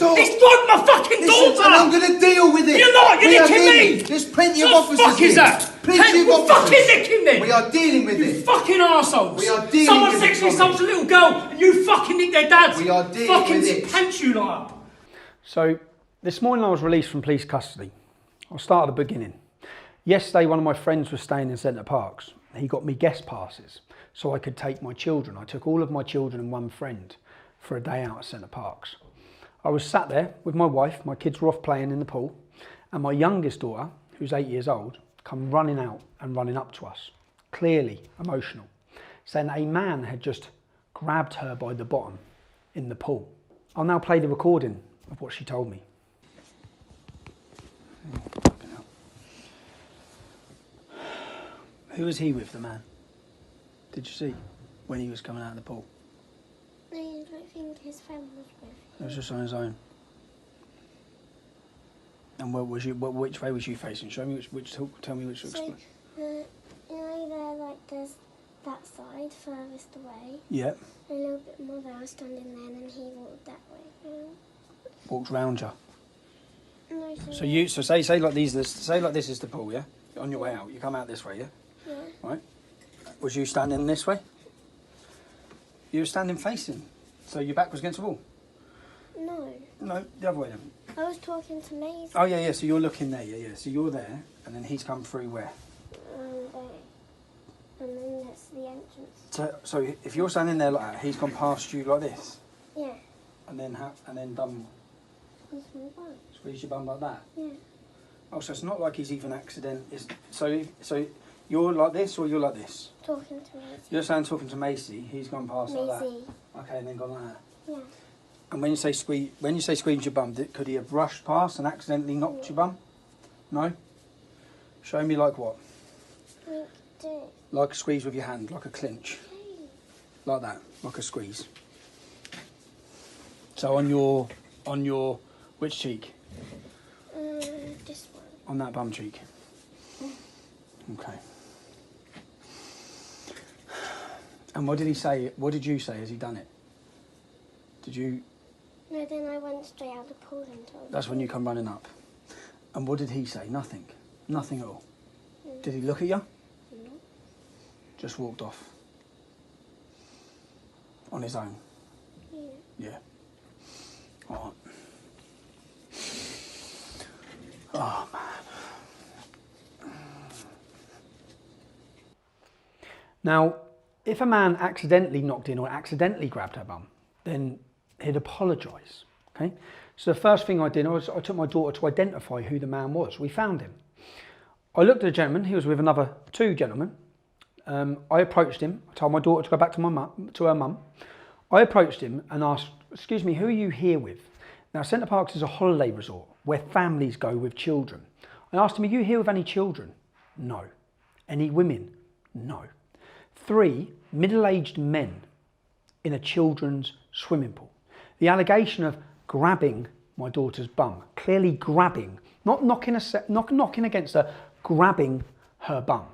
It's like my fucking daughter! And I'm going to deal with it! You're not! You're nicking me! There's plenty of officers What the fuck is that? Plenty of officers! Fucking nicking me! We are dealing with you it! Fucking arseholes! We are dealing Someone with it! sexually assaults a little girl and you fucking nick their dads! We are dealing fucking with it! Pants you liar! So, this morning I was released from police custody. I'll start at the beginning. Yesterday one of my friends was staying in Centre Parks. He got me guest passes so I could take my children. I took all of my children and one friend for a day out at Centre Parks. I was sat there with my wife, my kids were off playing in the pool, and my youngest daughter, who's 8 years old, come running out and running up to us, clearly emotional, saying a man had just grabbed her by the bottom in the pool. I'll now play the recording of what she told me. Who was he with, the man? Did you see when he was coming out of the pool? No, I don't think his friend was with him. He was just on his own. And which way was you facing? Show me tell me which to explain. You know there, like, there's that side furthest away. Yeah. A little bit more there, I was standing there, and then he walked that way. Walked round you. No, So say like this is the pool, yeah? On your way out, you come out this way, yeah? Yeah. Right. Was you standing this way? You were standing facing, so your back was against the wall. No. No, the other way then. I was talking to Maisie. Oh yeah. So you're looking there, yeah. So you're there, and then he's come through where? And then that's the entrance. So if you're standing there like that, he's gone past you like this. Yeah. And then done. Squeeze my bum. Squeeze your bum like that. Yeah. Oh, so it's not like he's even So you're like this or you're like this? Talking to Maisie. You're saying talking to Macy. He's gone past like that. Maisie. Okay, and then gone like that. Yeah. And when you say squeeze your bum, could he have brushed past and accidentally knocked your bum? No. Show me like what? Like this. Like a squeeze with your hand, like a clinch. Like that, like a squeeze. So on your which cheek? This one. On that bum cheek. Okay. And what did he say? What did you say? Has he done it? Did you? No, then I went straight out the pool and told him. That's when you come running up. And what did he say? Nothing. Nothing at all. Did he look at you? No. Just walked off. On his own. Yeah. Yeah. All right. Oh man. Now, if a man accidentally knocked in or accidentally grabbed her bum, then he'd apologise. Okay. So the first thing I did was I took my daughter to identify who the man was. We found him. I looked at the gentleman. He was with another two gentlemen. I approached him. I told my daughter to go back to her mum. I approached him and asked, "Excuse me, who are you here with?" Now, Centre Parks is a holiday resort where families go with children. I asked him, "Are you here with any children?" No. Any women? No. 3 middle-aged men in a children's swimming pool. The allegation of grabbing my daughter's bum, clearly grabbing, not knocking against her, grabbing her bum.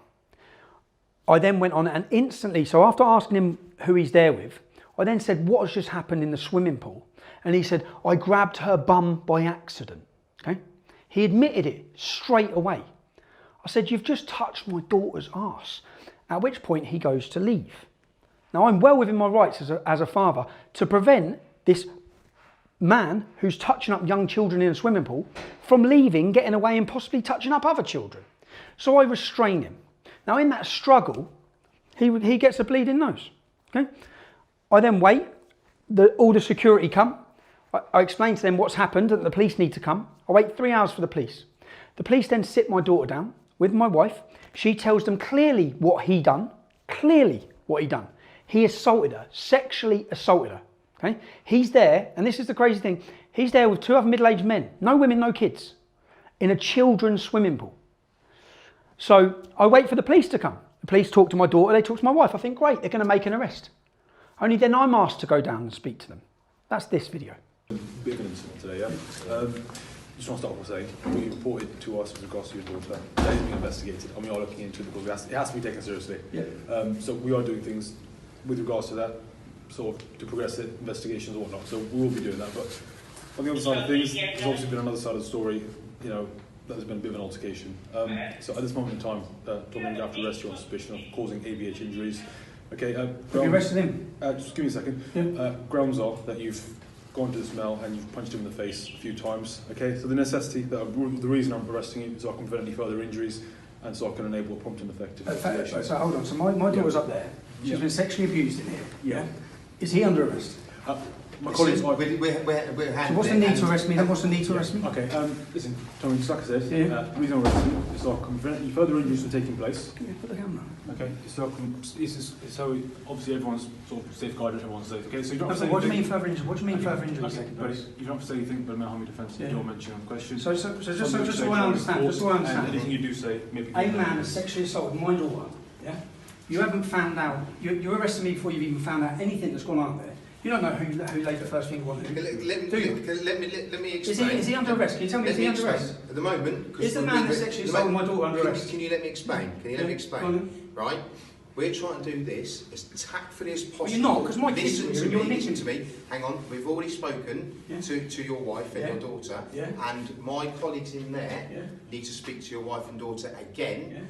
I then went on and instantly, so after asking him who he's there with, I then said, "What has just happened in the swimming pool?" And he said, "I grabbed her bum by accident." Okay? He admitted it straight away. I said, "You've just touched my daughter's arse." At which point he goes to leave. Now I'm well within my rights as a father to prevent this man who's touching up young children in a swimming pool from leaving, getting away and possibly touching up other children. So I restrain him. Now in that struggle, he gets a bleeding nose. Okay? I then wait, all the security come. I explain to them what's happened, that the police need to come. I wait 3 hours for the police. The police then sit my daughter down with my wife. She tells them clearly what he done. Clearly what he done. He assaulted her, sexually assaulted her. Okay? He's there, and this is the crazy thing, he's there with 2 other middle-aged men, no women, no kids, in a children's swimming pool. So I wait for the police to come. The police talk to my daughter, they talk to my wife. I think, great, they're going to make an arrest. Only then I'm asked to go down and speak to them. That's this video. Bit of an incident today, yeah? Just want to start off by saying, you reported to us with regards to your daughter. That is being investigated, and we are looking into it because it has to be taken seriously. Yeah. So we are doing things with regards to that, sort of to progress the investigations or whatnot. So we will be doing that. But On the other side of things, there's obviously been another side of the story, you know, that there's been a bit of an altercation. So at this moment in time, Tommy, I'm going to have to arrest you on suspicion of causing ABH injuries. Okay, Have you arrested him? just give me a second. Yeah. Grounds are that you've gone to this male and you've punched him in the face a few times. Okay, so the necessity, the reason I'm arresting you is so I can prevent any further injuries and so I can enable a prompt and effective investigation. So hold on, so my daughter's up there. She's been sexually abused in here. Yeah. Is he under arrest? My colleagues, we're So what's the need to arrest me then? What's the need to arrest me? okay, listen, Tommy, just like I said, the reason I'm arresting you is so I can prevent any further injuries from taking place. Can you put the camera on? Okay, so so obviously everyone's sort of safeguarded, everyone's safe. Okay, so you don't have to say What do you mean anything. further injury? What do you mean further injury? Okay, but you don't have to say anything but a mental harm defence that you're mentioning on the question. So just so I understand, And anything you do say, maybe. A man has sexually assaulted my daughter. Yeah. You haven't found out. You're arresting me before you've even found out anything that's gone on there. You don't know who laid the first finger on who. Let me explain. Is he under arrest? Can you tell me is he under arrest? At the moment, Is the man that sexually assaulted my daughter under arrest? Can you let me explain? Can you let me explain? Right? We're trying to do this as tactfully as possible. Well, you're not, because my kids are here and you're Listen nicking. to me. Hang on. We've already spoken to your wife and your daughter, and my colleagues in there need to speak to your wife and daughter again.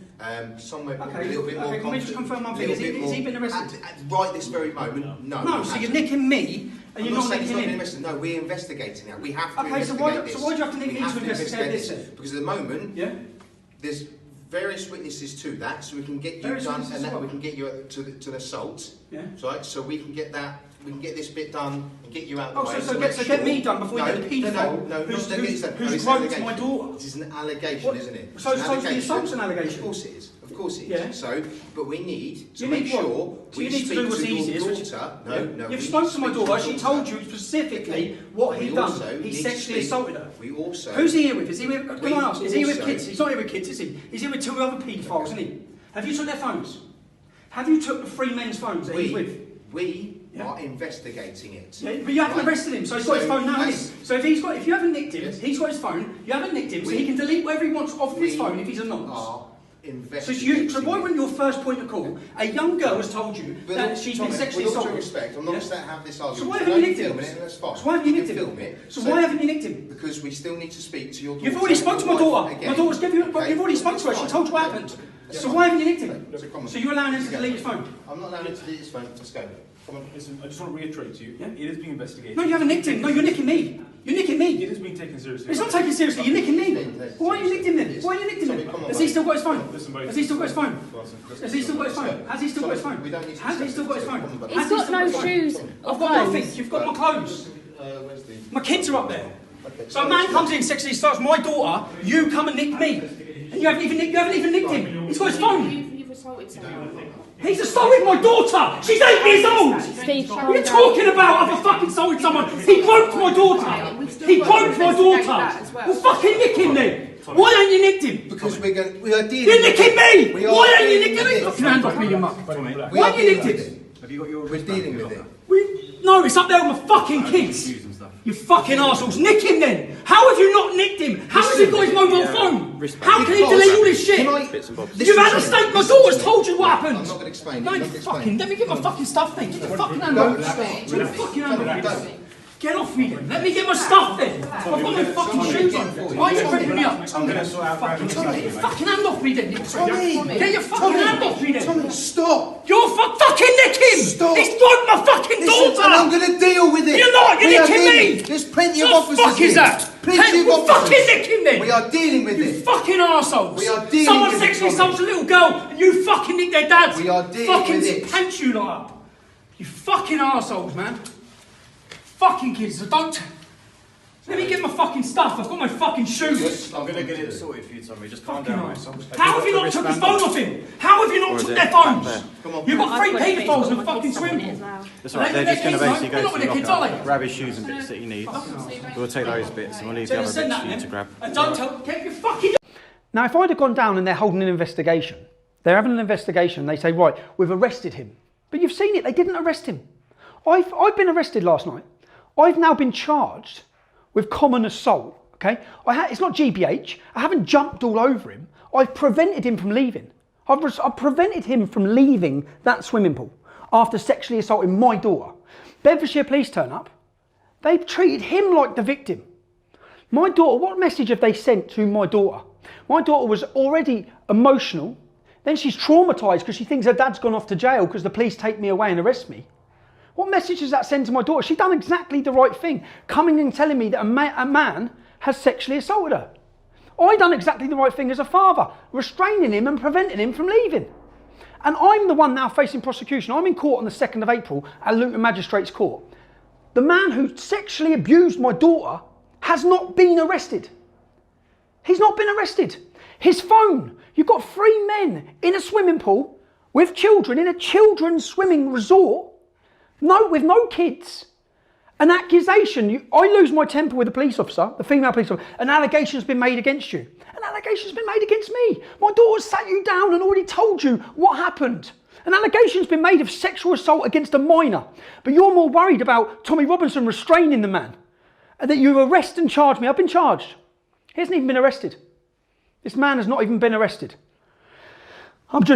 Somewhere a little bit more. Can we just confirm one thing? Has he been arrested? Right this very moment, no. No. So you're nicking me and you're not nicking him. No, we're investigating now. We have to Okay. So investigate this. why do you have to nick me to investigate this? Because at the moment, there's various witnesses to that, so we can get you done, and then we can get you to the assault. Right. So we can get that. We can get this bit done and get you out of the way. So get me done before you get the paedophile who's groped my daughter. This is an allegation, isn't it? So the assault's an allegation. Of course it is. Of course it is. So, but we need to You make need what? sure So we you need to speak do what's to your easiest, daughter. No. You've spoken to my daughter. She told you specifically what he'd done. He sexually assaulted her. We also. Who's he here with? Is he with? Can I ask? Is he with also- kids? He's not here with kids, is he? He's here with two other paedophiles, isn't he? Have you took their phones? Have you took the three men's phones that he's with? We are investigating it. Yeah, but you haven't arrested him, so he's got his phone now, hasn't he? So if you haven't nicked him, he's got his phone. You haven't nicked him, so he can delete whatever he wants off his phone if he's anonymous. So why wouldn't your first point of call? A young girl has told you that she's been sexually assaulted. With all due respect, I'm not going to have this argument. So why haven't you nicked him? That's fine. So why haven't you nicked film him? it. So why haven't you nicked him? Because we still need to speak to your daughter. You've already spoken to my daughter. Again. My daughter's given you. You've already spoken to her. She told you what happened. So why haven't you nicked him? So you're allowing him to delete his phone? I'm not allowing him to delete his phone. Let's go. Come on, listen, I just want to reiterate to you, it is being investigated. No, you haven't nicked him. No, you're nicking me. You're nicking me. It is being taken seriously. It's not taken seriously. You're nicking me. Why are you nicked him then? Why are you nicked him then? Has he still got his phone? Has he still got his phone? Has he still got his phone? Has he still got his phone? Has he still got his phone? He's got no shoes. I've got nothing. You've got my clothes. My kids are up there. So a man comes in, sexually assaults my daughter. You come and nick me, and you haven't even nicked him. He's got his phone. You've assaulted someone. He's assaulted my daughter. She's 8 years old. Steve, What are you talking about? I've fucking assaulted someone. He groped my daughter. He groped my daughter. Well, fucking nick him then. Why ain't you nicked him? Because we are dealing. You're nicking me. Why ain't you dealing nicking me? with Put your hands off me, you muck. We Why are ain't you dealing nicked with him? it. We're dealing with it. No, it's up there with my fucking kids. You fucking arseholes. Nick him then. How have you not nicked him? How has he got his mobile phone? How can he delete all this shit? You've had a statement. My daughter's told you what happened. I'm not going to explain. No, you fucking. Let me get my fucking stuff then. Get your fucking hand off me. Get your fucking hand off me. Get off me then. Let me get my stuff then. I've got my fucking shoes on. Why are you bringing me up? Get your fucking hand off me then. Get your fucking hand off me then. Tommy, stop. You're fucking nick him. Stop. He's broke my fucking daughter. And I'm going to deal with it. You're not. You're nicking me. There's plenty of What officers the fuck is that? Plenty of Well, officers. fucking nick him then. We are dealing with You it. fucking arseholes. We are dealing Someone with it, sexually Tommy. assaults a little girl and you fucking nick their dads. We are dealing fucking with it. Pants you lot up. You fucking arseholes, man. Fucking kids, so don't. Let me get my fucking stuff. I've got my fucking shoes. I'm going to get it sorted for you, Tommy. Just calm Fucking down, arseholes. mate. How have you not took his phone off him? How have you not took their phones? You've got three paedophiles in a fucking swim pool. That's all right. They're just going to basically They're go not to with the their kids, are locker, they? grab his shoes and bits that he needs. We'll take those bits and we'll leave the other bits for you to grab. And don't tell. Get your fucking. Now, if I'd have gone down and they're holding an investigation, they're having an investigation, they say, right, we've arrested him. But you've seen it, they didn't arrest him. I've been arrested last night. I've now been charged with common assault, okay? It's not GBH, I haven't jumped all over him. I've prevented him from leaving. I've prevented him from leaving that swimming pool after sexually assaulting my daughter. Bedfordshire police turn up, They've treated him like the victim. My daughter, what message have they sent to my daughter? My daughter was already emotional. Then she's traumatised because she thinks her dad's gone off to jail because the police take me away and arrest me. What message does that send to my daughter? She's done exactly the right thing, coming and telling me that a man has sexually assaulted her. I done exactly the right thing as a father, restraining him and preventing him from leaving. And I'm the one now facing prosecution. I'm in court on the 2nd of April at Luton Magistrates Court. The man who sexually abused my daughter has not been arrested. He's not been arrested. His phone, you've got 3 men in a swimming pool with children in a children's swimming resort, with no kids. An accusation, I lose my temper with the police officer, the female police officer, an allegation's been made against you. An allegation's been made against me. My daughter's sat you down and already told you what happened. An allegation's been made of sexual assault against a minor, but you're more worried about Tommy Robinson restraining the man, and that you arrest and charge me. I've been charged. He hasn't even been arrested. This man has not even been arrested.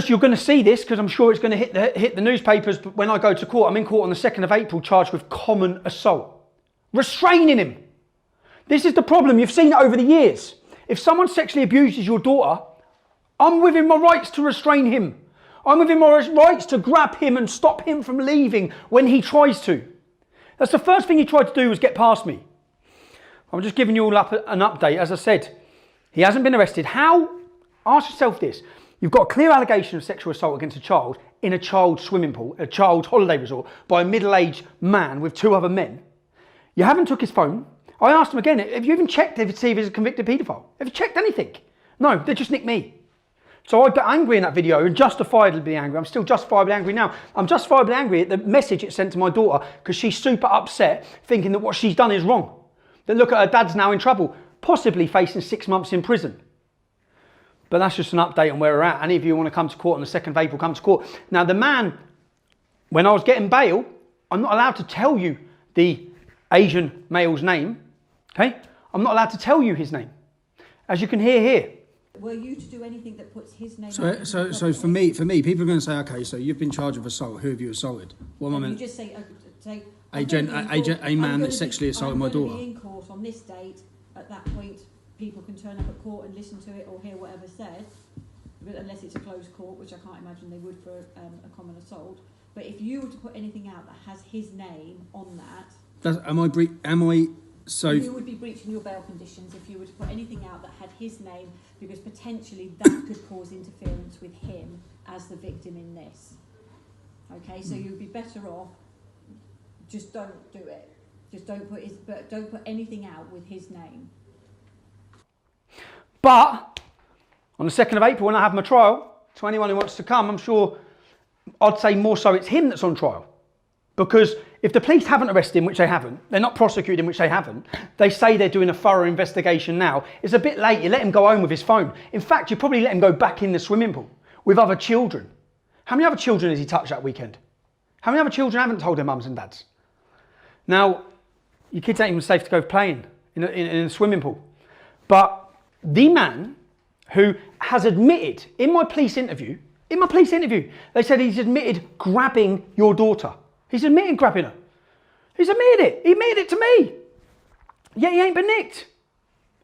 You're going to see this because I'm sure it's going to hit the newspapers when I go to court. I'm in court on the 2nd of April charged with common assault. Restraining him. This is the problem. You've seen it over the years. If someone sexually abuses your daughter, I'm within my rights to restrain him. I'm within my rights to grab him and stop him from leaving when he tries to. That's the first thing he tried to do, was get past me. I'm just giving you all up an update. As I said, he hasn't been arrested. How? Ask yourself this. You've got a clear allegation of sexual assault against a child in a child's swimming pool, a child's holiday resort, by a middle-aged man with 2 other men. You haven't took his phone. I asked him again, have you even checked to see if he's a convicted paedophile? Have you checked anything? No, they just nicked me. So I got angry in that video and justifiably angry. I'm still justifiably angry now. I'm justifiably angry at the message it sent to my daughter because she's super upset, thinking that what she's done is wrong. That look at her dad's now in trouble, possibly facing 6 months in prison. But that's just an update on where we're at. Any of you want to come to court on the 2nd of April, come to court. Now the man, when I was getting bail, I'm not allowed to tell you the Asian male's name, okay? I'm not allowed to tell you his name. As you can hear here. Were you to do anything that puts his name? So for me, people are going to say, okay, so you've been charged with assault. Who have you assaulted? What am I meant? You just say a man that sexually assaulted my daughter. I'm going to be in court on this date. At that point, people can turn up at court and listen to it or hear whatever's said, unless it's a closed court, which I can't imagine they would for a common assault. But if you were to put anything out that has his name on that, you would be breaching your bail conditions if you were to put anything out that had his name, because potentially that could cause interference with him as the victim in this. Okay, so you'd be better off just don't do it. Just don't put anything out with his name. But on the 2nd of April, when I have my trial, to anyone who wants to come, I'm sure I'd say more so it's him that's on trial. Because if the police haven't arrested him, which they haven't, they're not prosecuting him, which they haven't, they say they're doing a thorough investigation now, it's a bit late. You let him go home with his phone. In fact, you probably let him go back in the swimming pool with other children. How many other children has he touched that weekend? How many other children haven't told their mums and dads? Now, your kids ain't even safe to go playing in a swimming pool. But the man who has admitted in my police interview, they said he's admitted grabbing your daughter. He's admitted grabbing her. He's admitted it. He admitted it to me. Yet he ain't been nicked.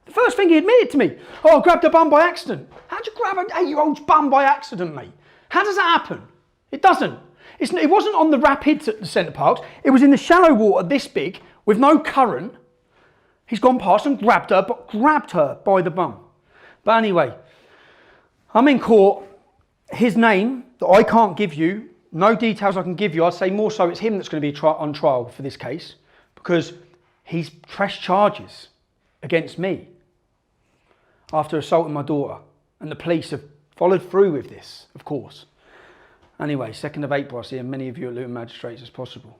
The first thing he admitted to me, I grabbed a bum by accident. How'd you grab an 8-year-old's bum by accident, mate? How does that happen? It doesn't. It wasn't on the rapids at the Centre Parks. It was in the shallow water this big with no current. He's gone past and grabbed her by the bum. But anyway, I'm in court. His name that I can't give you, no details I can give you. I'd say more so it's him that's going to be on trial for this case because he's pressed charges against me after assaulting my daughter. And the police have followed through with this, of course. Anyway, 2nd of April, I'll see as many of you at Luton Magistrates as possible.